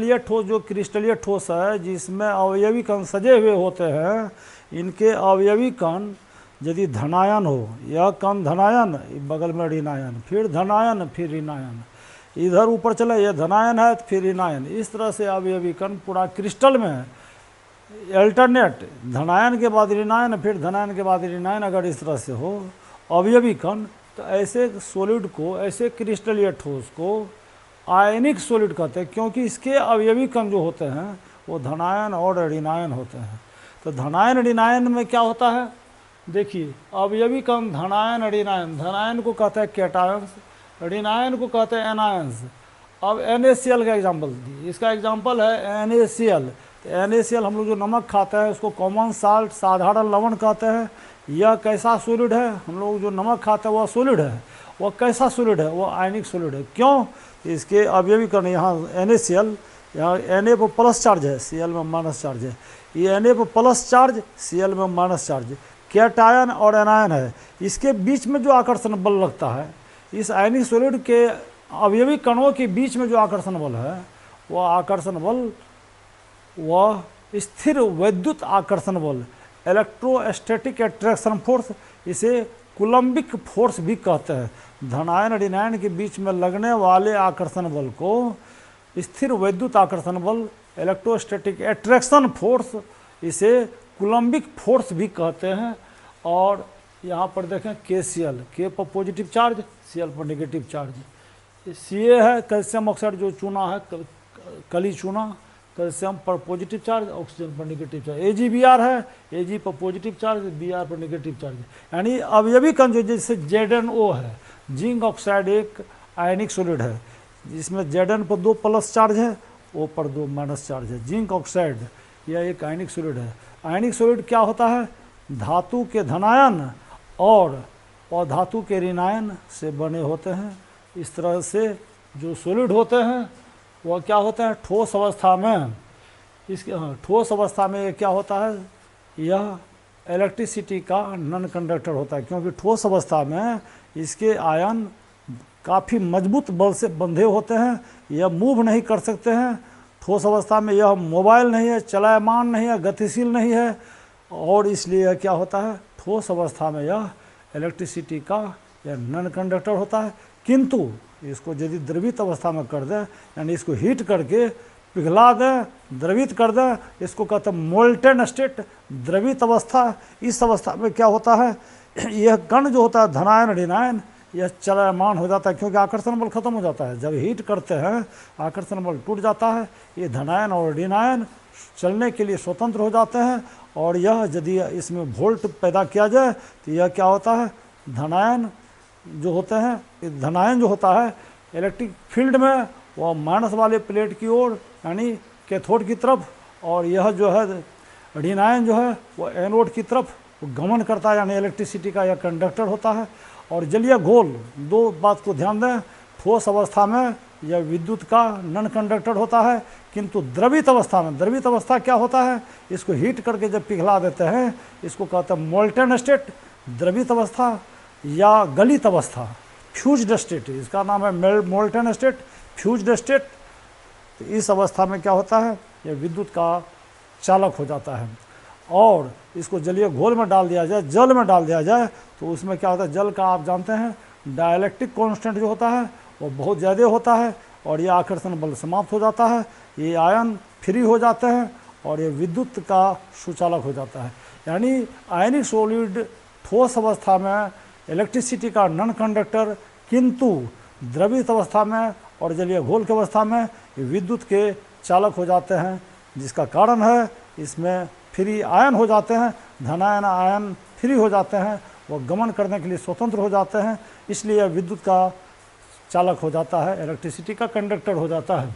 क्रिस्टलीय ठोस, जो क्रिस्टलीय ठोस है जिसमें अवयवी कण सजे हुए होते हैं, इनके अवयवी कण यदि धनायन हो, यह कण धनायन, बगल में ऋणायन, फिर धनायन, फिर ऋणायन, इधर ऊपर चले यह धनायन है फिर ऋणायन, इस तरह से अवयवी कण पूरा क्रिस्टल में अल्टरनेट, धनायन के बाद ऋणायन, फिर धनायन के बाद ऋणायन, अगर इस तरह से हो अवयवी कण, तो ऐसे सॉलिड को, ऐसे क्रिस्टलीय ठोस को आयनिक सॉलिड कहते हैं, क्योंकि इसके अवयवी कण जो होते हैं वो धनायन और ऋणायन होते हैं। तो धनायन ऋणायन में क्या होता है, देखिए अवयवी कण धनायन ऋणायन, धनायन को कहते हैं कैटायंस, ऋणायन को कहते हैं एनायंस। अब NaCl का एग्जाम्पल दिए, इसका एग्जाम्पल है NaCl। तो NaCl हम लोग जो नमक खाते हैं उसको कॉमन साल्ट, साधारण लवण कहते हैं। यह कैसा सॉलिड है, हम लोग जो नमक खाते हैं वह सॉलिड है, वह कैसा सॉलिड है, वह आयनिक सॉलिड है। क्यों, इसके अवयवी कण यहाँ NaCl, यहाँ Na पर प्लस चार्ज है, Cl में माइनस चार्ज है, ये Na पर प्लस चार्ज, Cl में माइनस चार्ज, कैटायन और एनायन है। इसके बीच में जो आकर्षण बल लगता है, इस आयनिक सॉलिड के अवयवी कणों के बीच में जो आकर्षण बल है, वह आकर्षण बल, वह स्थिर वैद्युत आकर्षण बल, इलेक्ट्रोस्टैटिक अट्रैक्शन फोर्स, इसे कूलम्बिक फोर्स भी कहते हैं। धनायन ऋणायन के बीच में लगने वाले आकर्षण बल को स्थिर वैद्युत आकर्षण बल, इलेक्ट्रोस्टैटिक अट्रैक्शन फोर्स, इसे कूलम्बिक फोर्स भी कहते हैं। और यहाँ पर देखें KCl, K पर पॉजिटिव चार्ज, Cl पर नेगेटिव चार्ज, Ca है कैल्शियम ऑक्साइड जो चूना है, कली चूना, कैल्शियम पर पॉजिटिव चार्ज, ऑक्सीजन पर नेगेटिव चार्ज। AgBr है, Ag पर पॉजिटिव चार्ज, Br पर नेगेटिव चार्ज। यानी अवयवी कण जो जैसे ZnO है, जिंक ऑक्साइड एक आयनिक सॉलिड है, जिसमें Zn पर 2 प्लस चार्ज है, O पर 2 माइनस चार्ज है। जिंक ऑक्साइड यह एक आयनिक सॉलिड है। आयनिक सॉलिड क्या होता है, धातु के धनायन और अधातु के ऋणायन से बने होते हैं। इस तरह से जो सॉलिड होते हैं वह क्या होते हैं, ठोस अवस्था में, इसके ठोस अवस्था में ये क्या होता है, यह इलेक्ट्रिसिटी का नॉन कंडक्टर होता है, क्योंकि ठोस अवस्था में इसके आयन काफ़ी मजबूत बल से बंधे होते हैं, यह मूव नहीं कर सकते हैं। ठोस अवस्था में यह मोबाइल नहीं है, चलायमान नहीं है, गतिशील नहीं है, और इसलिए यह क्या होता है, ठोस अवस्था में यह इलेक्ट्रिसिटी का यह नॉन कंडक्टर होता है। किंतु इसको यदि द्रवित अवस्था में कर दें, यानी इसको हीट करके पिघला दें, द्रवित कर दें, इसको कहते हैं मोल्टेन स्टेट, द्रवित अवस्था। इस अवस्था में क्या होता है, यह कण जो होता है धनायन ऋणायन, यह चलमान हो जाता है, क्योंकि आकर्षण बल खत्म हो जाता है। जब हीट करते हैं आकर्षण बल टूट जाता है, ये धनायन और ऋणायन चलने के लिए स्वतंत्र हो जाते हैं। और यह यदि इसमें वोल्ट पैदा किया जाए तो यह क्या होता है, धनायन जो होते हैं, धनायन जो होता है इलेक्ट्रिक फील्ड में वह माइनस वाले प्लेट की ओर, यानी कैथोड की तरफ, और यह जो है ऋणायन जो है वह एनोड की तरफ गमन करता है, यानी इलेक्ट्रिसिटी का यह कंडक्टर होता है। और जलीय घोल, दो बात को ध्यान दें, ठोस अवस्था में यह विद्युत का नॉन कंडक्टर होता है, किंतु द्रवित अवस्था में, द्रवित अवस्था क्या होता है, इसको हीट करके जब पिघला देते हैं इसको कहते हैं मोल्टेन स्टेट, द्रवित अवस्था या गलित अवस्था, फ्यूज्ड स्टेट, इसका नाम है मोल्टेन स्टेट, फ्यूज्ड स्टेट। तो इस अवस्था में क्या होता है, यह विद्युत का चालक हो जाता है। और इसको जलीय घोल में डाल दिया जाए, जल में डाल दिया जाए, तो उसमें क्या होता है, जल का आप जानते हैं डाइलेक्ट्रिक कांस्टेंट जो होता है वो बहुत ज़्यादा होता है, और ये आकर्षण बल समाप्त हो जाता है, ये आयन फ्री हो जाते हैं, और ये विद्युत का सुचालक हो जाता है। यानी आयनिक सॉलिड ठोस अवस्था में इलेक्ट्रिसिटी का नॉन कंडक्टर, किंतु द्रवित अवस्था में और जलीय घोल की अवस्था में ये विद्युत के चालक हो जाते हैं, जिसका कारण है इसमें फ्री आयन हो जाते हैं, धनायन आयन फ्री हो जाते हैं, वह गमन करने के लिए स्वतंत्र हो जाते हैं, इसलिए विद्युत का चालक हो जाता है, इलेक्ट्रिसिटी का कंडक्टर हो जाता है।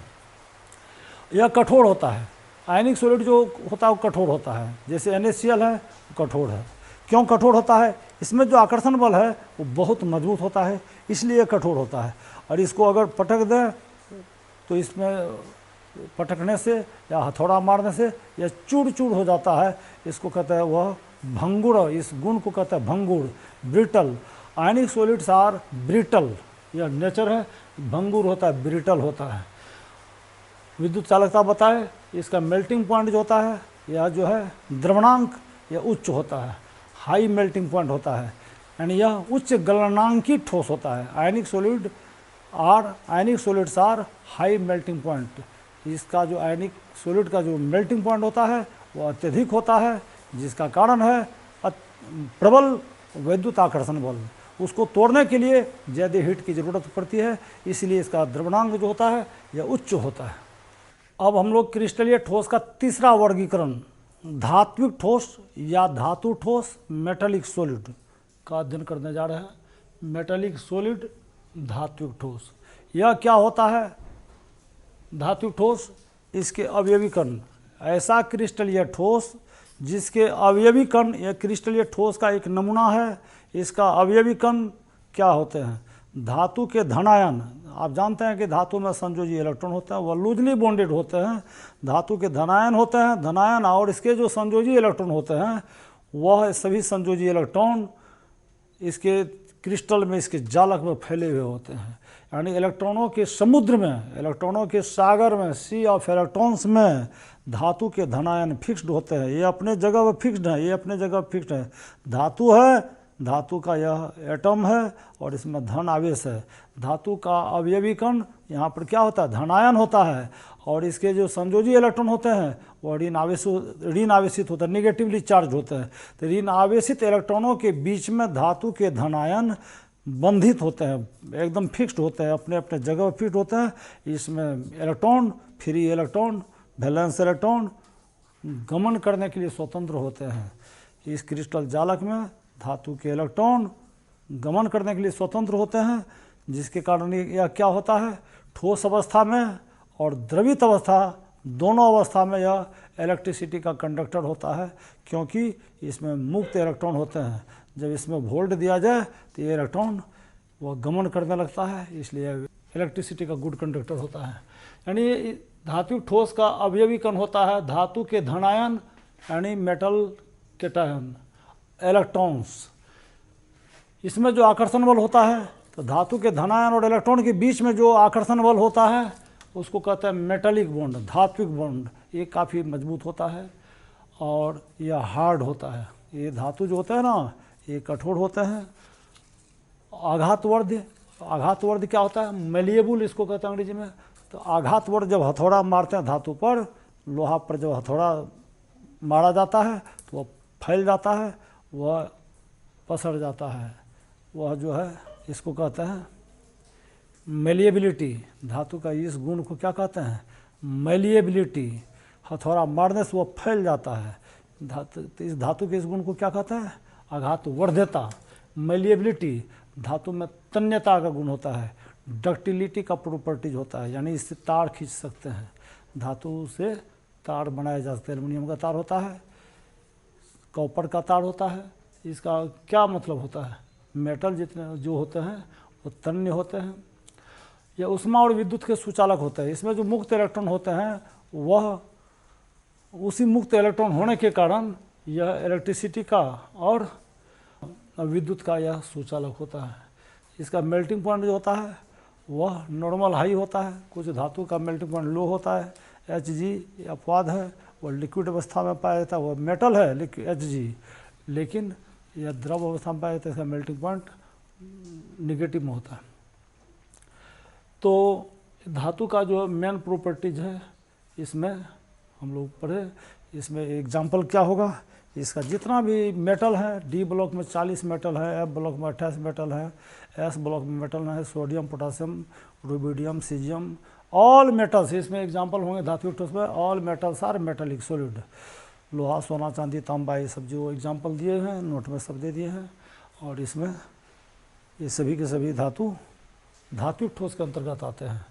यह कठोर होता है, आयनिक सॉलिड जो होता है वो कठोर होता है, जैसे NaCl है वो कठोर है। क्यों कठोर होता है, इसमें जो आकर्षण बल है वो बहुत मजबूत होता है, इसलिए कठोर होता है। और इसको अगर पटक दें तो इसमें पटकने से या हथौड़ा मारने से यह चूड़ चूड़ हो जाता है, इसको कहते हैं वह भंगुर, इस गुण को कहते हैं भंगुर, brittle. Ionic solids are brittle, यह नेचर है, भंगुर होता है, ब्रिटल होता है। विद्युत चालकता बताए, इसका मेल्टिंग पॉइंट जो होता है यह जो है द्रवणांक यह उच्च होता है, हाई मेल्टिंग पॉइंट होता है, यानी यह उच्च गलनांकी ठोस होता है। आयनिक solids are high melting point. इसका जो आयनिक सॉलिड का जो मेल्टिंग पॉइंट होता है वो अत्यधिक होता है, जिसका कारण है प्रबल विद्युत आकर्षण बल। उसको तोड़ने के लिए ज़्यादा हीट की ज़रूरत पड़ती है, इसलिए इसका द्रवणांक जो होता है यह उच्च होता है। अब हम लोग क्रिस्टलीय ठोस का तीसरा वर्गीकरण धात्विक ठोस या धातु ठोस मेटालिक सॉलिड का अध्ययन करने जा रहे हैं। मेटालिक सॉलिड, धात्विक ठोस, यह क्या होता है? धात्विक ठोस, इसके अवयवी कण, ऐसा क्रिस्टलीय ठोस जिसके अवयवी कण, यह क्रिस्टलीय ठोस का एक नमूना है। इसका अवयवी कण क्या होते हैं? धातु के धनायन। आप जानते हैं कि धातु में संयोजी इलेक्ट्रॉन होते हैं, वह लूजली बॉन्डेड होते हैं। धातु के धनायन होते हैं, धनायन, और इसके जो संयोजी इलेक्ट्रॉन होते हैं वह सभी संयोजी इलेक्ट्रॉन इसके क्रिस्टल में, इसके जालक में फैले हुए होते हैं। यानी इलेक्ट्रॉनों के समुद्र में, इलेक्ट्रॉनों के सागर में, सी ऑफ इलेक्ट्रॉन्स में धातु के धनायन फिक्स्ड होते हैं। ये अपने जगह पर फिक्स्ड है, ये अपने जगह पर फिक्स्ड है। धातु है, धातु का यह एटम है और इसमें धन आवेश है। धातु का अवयवी कण यहाँ पर क्या होता है? धनायन होता है, और इसके जो संयोजी इलेक्ट्रॉन होते हैं वह ऋण आवेशित होते हैं, निगेटिवली चार्ज होते हैं। तो ऋण आवेशित इलेक्ट्रॉनों के बीच में धातु के धनायन बंधित होते हैं, एकदम फिक्स्ड होते हैं, अपने अपने जगह पर फिक्स्ड होते हैं। इसमें electron, free electron, valence electron गमन करने के लिए स्वतंत्र होते हैं। इस क्रिस्टल जालक में धातु के इलेक्ट्रॉन गमन करने के लिए स्वतंत्र होते हैं, जिसके कारण यह क्या होता है? ठोस अवस्था में और द्रवित अवस्था, दोनों अवस्था में यह इलेक्ट्रिसिटी का कंडक्टर होता है, क्योंकि इसमें मुक्त इलेक्ट्रॉन होते हैं। जब इसमें वोल्ट दिया जाए तो ये इलेक्ट्रॉन वह गमन करने लगता है, इसलिए इलेक्ट्रिसिटी का गुड कंडक्टर होता है। यानी धात्विक ठोस का अवयवी कण होता है धातु के धनायन, यानी मेटल कैटायन, इलेक्ट्रॉन्स। इसमें जो आकर्षण बल होता है, तो धातु के धनायन और इलेक्ट्रॉन के बीच में जो आकर्षण बल होता है उसको कहते हैं मेटालिक बॉन्ड, धात्विक बॉन्ड। ये काफ़ी मजबूत होता है और यह हार्ड होता है। ये धातु जो होता है ना, ये कठोर होते हैं। आघातवर्ध क्या होता है? मेलिएबल इसको कहते हैं अंग्रेजी में। तो आघातवर्ध जब हथौड़ा मारते हैं धातु पर, लोहा पर जब हथौड़ा मारा जाता है तो वह फैल जाता है, वह पसर जाता है। वह जो है इसको कहते हैं मेलिएबिलिटी। धातु का इस गुण को क्या कहते हैं? मेलिएबिलिटी। हथौड़ा मारने से वह फैल जाता है। इस धातु के इस गुण को क्या कहते हैं? आघातवर्ध्यता, मेलिएबिलिटी। धातु में तन्यता का गुण होता है, डक्टिलिटी का प्रॉपर्टीज होता है, यानी इससे तार खींच सकते हैं। धातु से तार बनाए जा सकते हैं। एल्युमिनियम का तार होता है, कॉपर का तार होता है। इसका क्या मतलब होता है? मेटल जितने जो होते हैं वो तन्य होते हैं। यह ऊष्मा और विद्युत के सुचालक होते हैं। इसमें जो मुक्त इलेक्ट्रॉन होते हैं वह उसी मुक्त इलेक्ट्रॉन होने के कारण यह इलेक्ट्रिसिटी का और विद्युत का यह सुचालक होता है। इसका मेल्टिंग पॉइंट जो होता है वह नॉर्मल हाई होता है। कुछ धातु का मेल्टिंग पॉइंट लो होता है। Hg अपवाद है, वह लिक्विड अवस्था में पाया जाता है, वह मेटल है Hg, लेकिन यह द्रव अवस्था में पाया जाता है, इसका मेल्टिंग पॉइंट निगेटिव में होता है। तो धातु का जो मेन प्रॉपर्टीज है इसमें हम लोग पढ़े। इसमें एग्जाम्पल क्या होगा? इसका जितना भी मेटल है, डी ब्लॉक में 40 मेटल है, एफ ब्लॉक में 28 मेटल है, एस ब्लॉक में मेटल है, sodium, potassium, rubidium, caesium, all metals. इसमें एग्जाम्पल होंगे धात्विक ठोस में, all metals are metallic solid. लोहा, सोना, चांदी, तांबा, ये सब जो एग्जाम्पल दिए हैं नोट में सब दे दिए हैं। और इसमें ये सभी के सभी धातु धात्विक ठोस के अंतर्गत आते हैं।